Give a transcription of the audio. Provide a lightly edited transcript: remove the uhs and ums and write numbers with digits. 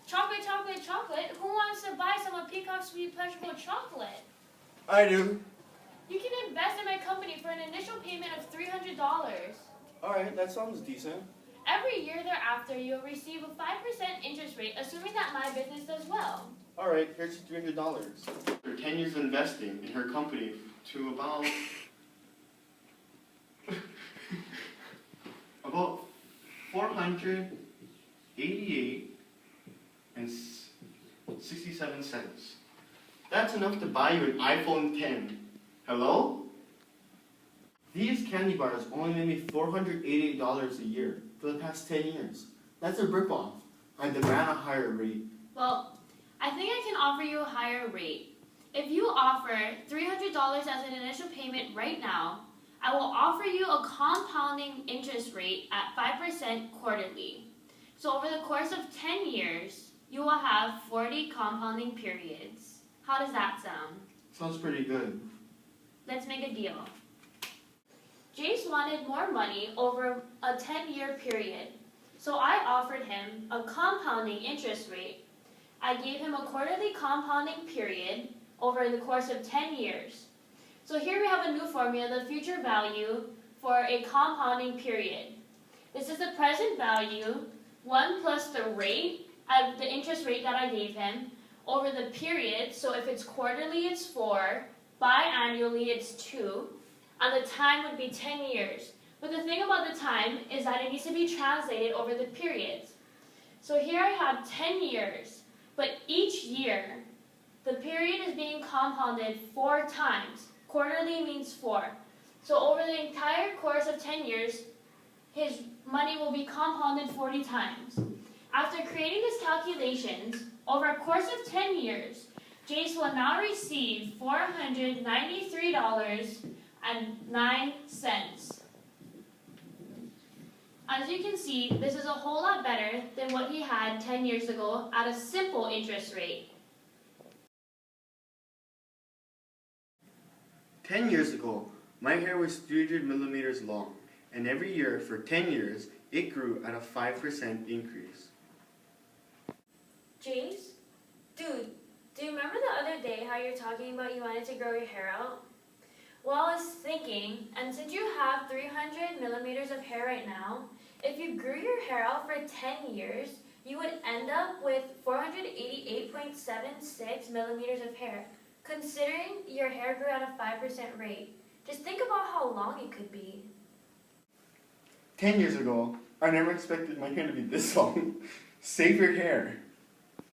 Chocolate, chocolate, chocolate? Who wants to buy some of Peacock's sweet pleasurable chocolate? I do. You can invest in my company for an initial payment of $300. Alright, that sounds decent. Every year thereafter, you'll receive a 5% interest rate, assuming that my business does well. Alright, here's $300. For 10 years of investing in her company to about about 488 and 67 cents. That's enough to buy you an iPhone 10. Hello? These candy bars only made me $488 a year for the past 10 years. That's a ripoff. I demand a higher rate. Well, I think I can offer you a higher rate. If you offer $300 as an initial payment right now, I will offer you a compounding interest rate at 5% quarterly. So over the course of 10 years, you will have 40 compounding periods. How does that sound? Sounds pretty good. Let's make a deal. Jace wanted more money over a 10-year period, so I offered him a compounding interest rate. I gave him a quarterly compounding period over the course of 10 years. So here we have a new formula, the future value for a compounding period. This is the present value, 1 plus the rate, the interest rate that I gave him, over the period. So if it's quarterly, it's 4, biannually, it's 2, and the time would be 10 years. But the thing about the time is that it needs to be translated over the periods. So here I have 10 years, but each year, the period is being compounded 4 times. Quarterly means 4. So over the entire course of 10 years, his money will be compounded 40 times. After creating these calculations, over a course of 10 years, Jace will now receive $493.09. As you can see, this is a whole lot better than what he had 10 years ago at a simple interest rate. 10 years ago, my hair was 300 millimeters long, and every year for 10 years, it grew at a 5% increase. Jace? Dude, do you remember the other day how you're talking about you wanted to grow your hair out? Well, I was thinking, and since you have 300 millimeters of hair right now, if you grew your hair out for 10 years, you would end up with 488.76 millimeters of hair. Considering your hair grew at a 5% rate, just think about how long it could be. 10 years ago, I never expected my hair to be this long. Save your hair.